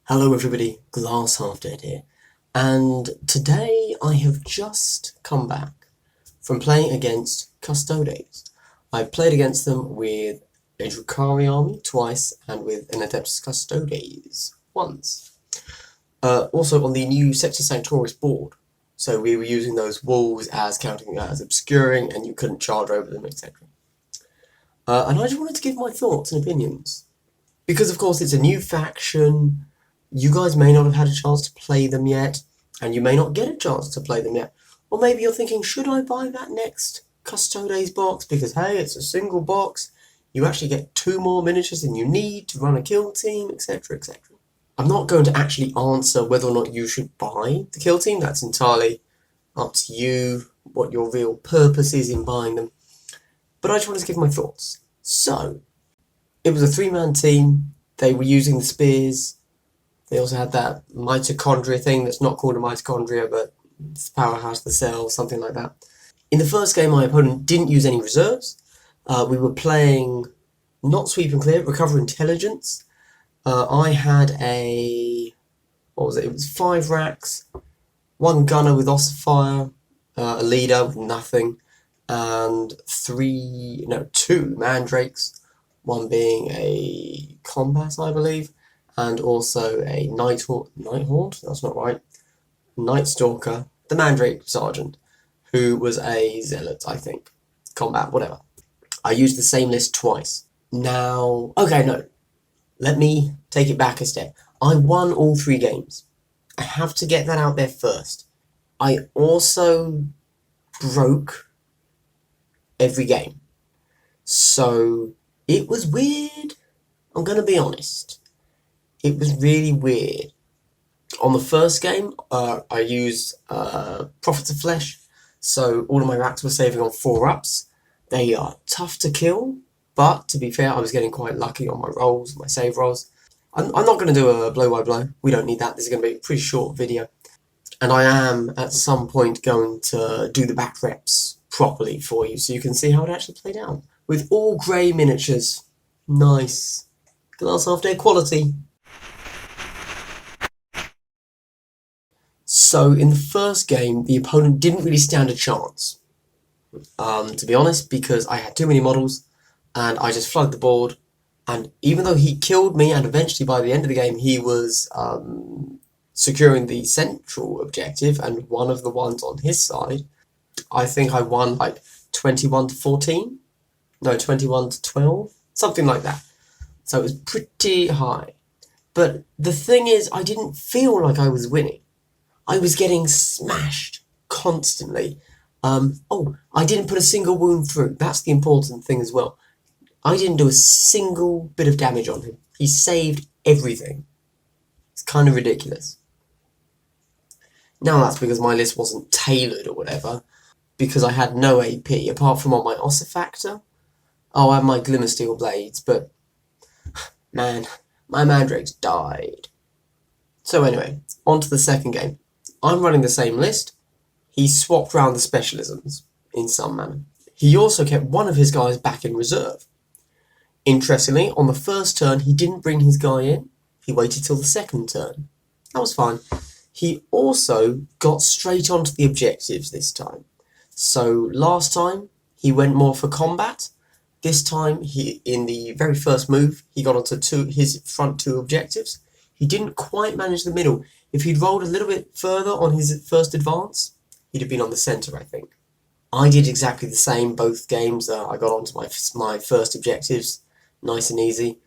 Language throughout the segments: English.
Hello everybody, Glass Half Dead here, and today I have just come back from playing against Custodes. I played against them with a Drukhari army twice and with an Adeptus Custodes once. Also on the new Sector Sanctoris board, so we were using those walls as counting as obscuring and you couldn't charge over them, etc. And I just wanted to give my thoughts and opinions. Because of course it's a new faction, you guys may not have had a chance to play them yet, and you may not get a chance to play them yet. Or maybe you're thinking, should I buy that next Custodes box? Because hey, it's a single box, you actually get 2 more miniatures than you need to run a kill team, etc, etc. I'm not going to actually answer whether or not you should buy the kill team, that's entirely up to you, what your real purpose is in buying them. But I just wanted to give my thoughts. So, it was a 3-man team, they were using the spears. They also had that mitochondria thing that's not called a mitochondria, but it's the powerhouse of the cell, something like that. In the first game, my opponent didn't use any reserves. We were playing not sweep and clear, recover intelligence. I had what was it? It was 5 racks, 1 gunner with ossifier, a leader with nothing, and 2 mandrakes, one being a combat, I believe, and also a Nighthawk, that's not right, Night Stalker, the Mandrake Sergeant, who was a Zealot, I think, combat, whatever. I used the same list twice. Now, okay, no, let me take it back a step. I won all 3 games. I have to get that out there first. I also broke every game. So, it was weird, I'm going to be honest. It was really weird. On the first game, I used Prophets of Flesh, so all of my racks were saving on 4-ups. They are tough to kill, but to be fair, I was getting quite lucky on my rolls, my save rolls. I'm not going to do a blow-by-blow, we don't need that, this is going to be a pretty short video. And I am, at some point, going to do the back reps properly for you, so you can see how it actually played out. With all grey miniatures. Nice. Glass Half Dead quality. So, in the first game, the opponent didn't really stand a chance. To be honest, because I had too many models, and I just flooded the board, and even though he killed me, and eventually by the end of the game he was securing the central objective, and one of the ones on his side, I think I won like 21-14? No, 21-12? Something like that. So it was pretty high. But the thing is, I didn't feel like I was winning. I was getting smashed constantly. I didn't put a single wound through. That's the important thing as well. I didn't do a single bit of damage on him. He saved everything. It's kind of ridiculous. Now that's because my list wasn't tailored or whatever, because I had no AP, apart from on my Ossifactor. Oh, I had my Glimmersteel Blades, but man, my Mandrakes died. So anyway, on to the second game. I'm running the same list. He swapped round the specialisms in some manner. He also kept one of his guys back in reserve. Interestingly, on the first turn, he didn't bring his guy in. He waited till the second turn. That was fine. He also got straight onto the objectives this time. So last time, he went more for combat. This time, in the very first move, he got onto his front 2 objectives. He didn't quite manage the middle. If he'd rolled a little bit further on his first advance, he'd have been on the centre, I think. I did exactly the same both games. I got onto my first objectives, nice and easy.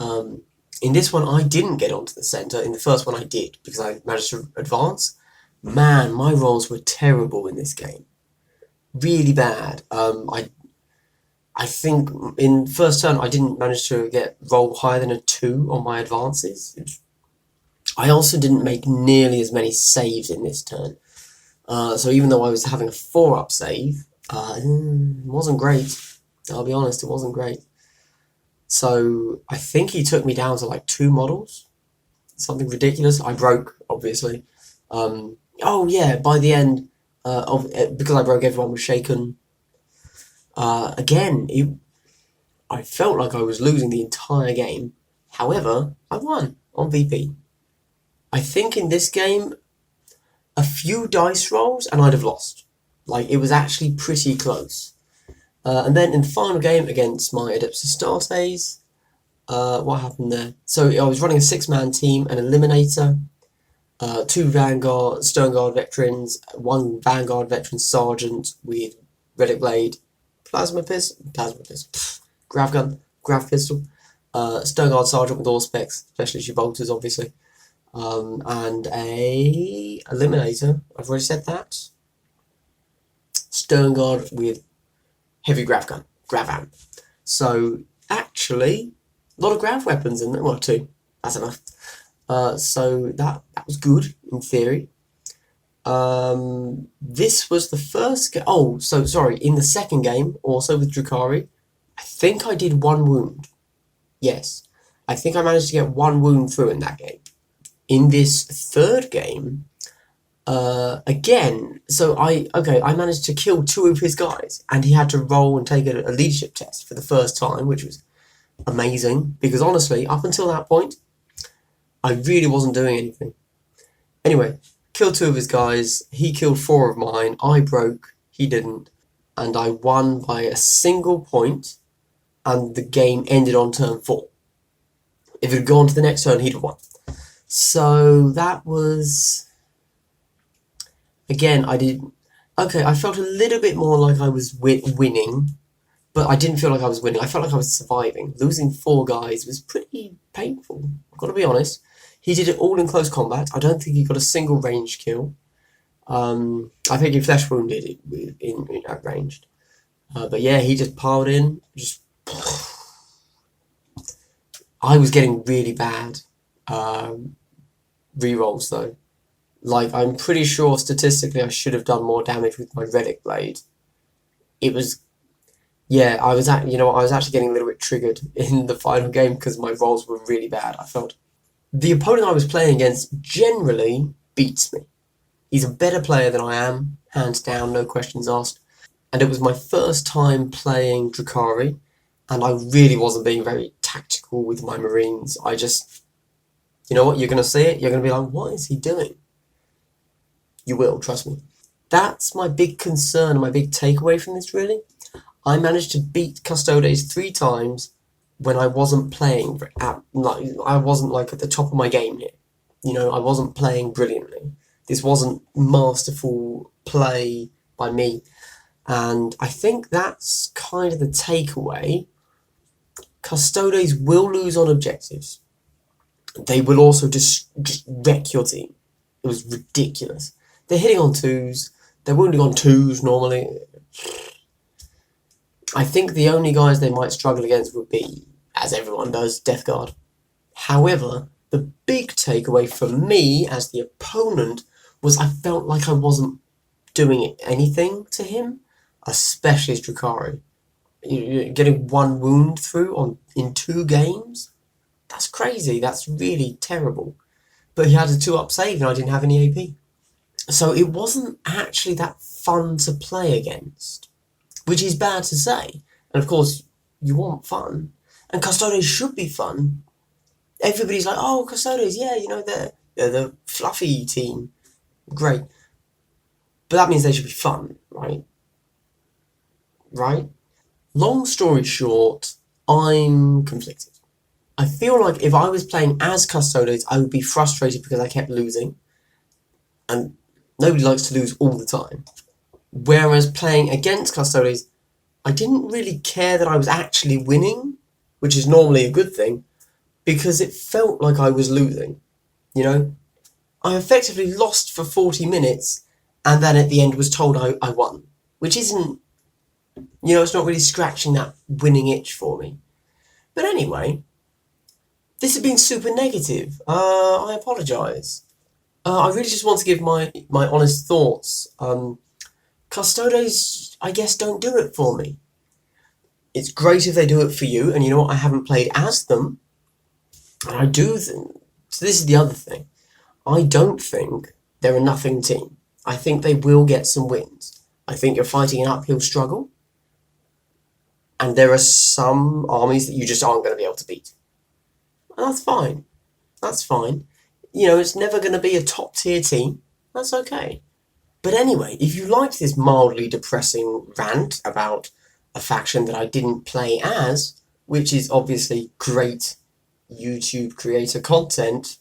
In this one, I didn't get onto the centre. In the first one, I did, because I managed to advance. Man, my rolls were terrible in this game. Really bad. I think in first turn I didn't manage to roll higher than a 2 on my advances. I also didn't make nearly as many saves in this turn. So even though I was having a 4-up save, it wasn't great. I'll be honest, it wasn't great. So I think he took me down to like 2 models. Something ridiculous. I broke, obviously. Oh yeah, by the end, because I broke, everyone was shaken. Again, I felt like I was losing the entire game. However, I won on VP. I think in this game, a few dice rolls and I'd have lost. Like, it was actually pretty close. And then in the final game against my Adeptus Astartes, what happened there? So I was running a 6-man team, an Eliminator, 2 Vanguard, Stone Guard veterans, 1 Vanguard veteran sergeant with Relic Blade, Plasma Pistol, Grav Gun, Grav Pistol, Stone Guard sergeant with all specs, especially bolters, obviously, and a Eliminator. I've already said that. Stone Guard with heavy Grav Gun, Grav Amp. So actually, a lot of Grav weapons in there. Well, 2. That's enough. So that was good in theory. This was the first game. Oh, so sorry. In the second game, also with Drukhari, I think I did 1 wound. Yes, I think I managed to get 1 wound through in that game. In this third game, again, so I managed to kill 2 of his guys, and he had to roll and take a leadership test for the first time, which was amazing, because honestly, up until that point, I really wasn't doing anything. Anyway, killed 2 of his guys, he killed 4 of mine, I broke, he didn't, and I won by a single point, and the game ended on turn 4. If it had gone to the next turn, he'd have won. So that was... Again, I felt a little bit more like I was winning, but I didn't feel like I was winning. I felt like I was surviving. Losing 4 guys was pretty painful, I've got to be honest. He did it all in close combat. I don't think he got a single ranged kill. I think he flesh wounded it in ranged. But yeah, he just piled in. I was getting really bad rerolls though. Like, I'm pretty sure statistically I should have done more damage with my Relic Blade. It was... Yeah, I was actually getting a little bit triggered in the final game because my rolls were really bad, I felt. The opponent I was playing against generally beats me. He's a better player than I am, hands down, no questions asked. And it was my first time playing Drukhari, and I really wasn't being very tactical with my Marines. I just... You know what, you're going to see it, you're going to be like, what is he doing? You will, trust me. That's my big concern, my big takeaway from this, really. I managed to beat Custodes 3 times when I wasn't playing I wasn't like at the top of my game here. You know, I wasn't playing brilliantly. This wasn't masterful play by me. And I think that's kind of the takeaway. Custodes will lose on objectives. They will also just wreck your team. It was ridiculous. They're hitting on 2s. They're wounding on 2s normally. I think the only guys they might struggle against would be, as everyone does, Death Guard. However, the big takeaway for me as the opponent was I felt like I wasn't doing anything to him, especially as Drukhari. Getting 1 wound through in 2 games? That's crazy. That's really terrible. But he had a 2-up save and I didn't have any AP. So it wasn't actually that fun to play against, which is bad to say. And of course, you want fun. And Custodes should be fun. Everybody's like, oh, Custodes, yeah, you know, they're the fluffy team. Great. But that means they should be fun, right? Right? Long story short, I'm conflicted. I feel like if I was playing as Custodes, I would be frustrated because I kept losing. And nobody likes to lose all the time. Whereas playing against Custodes, I didn't really care that I was actually winning, which is normally a good thing, because it felt like I was losing, you know? I effectively lost for 40 minutes, and then at the end was told I won, which isn't, you know, it's not really scratching that winning itch for me. But anyway, this has been super negative. I apologise. I really just want to give my honest thoughts. Custodes, I guess, don't do it for me. It's great if they do it for you, and you know what, I haven't played as them, and I do so this is the other thing. I don't think they're a nothing team. I think they will get some wins. I think you're fighting an uphill struggle, and there are some armies that you just aren't going to be able to beat. And that's fine. That's fine. it's never going to be a top tier team. That's okay. But anyway, if you liked this mildly depressing rant about a faction that I didn't play as, which is obviously great YouTube creator content,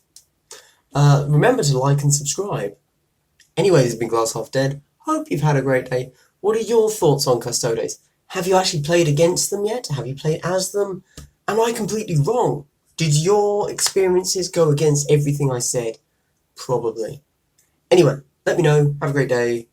remember to like and subscribe. Anyway, this has been Glass Half Dead. Hope you've had a great day. What are your thoughts on Custodes? Have you actually played against them yet? Have you played as them? Am I completely wrong? Did your experiences go against everything I said? Probably. Anyway, let me know. Have a great day.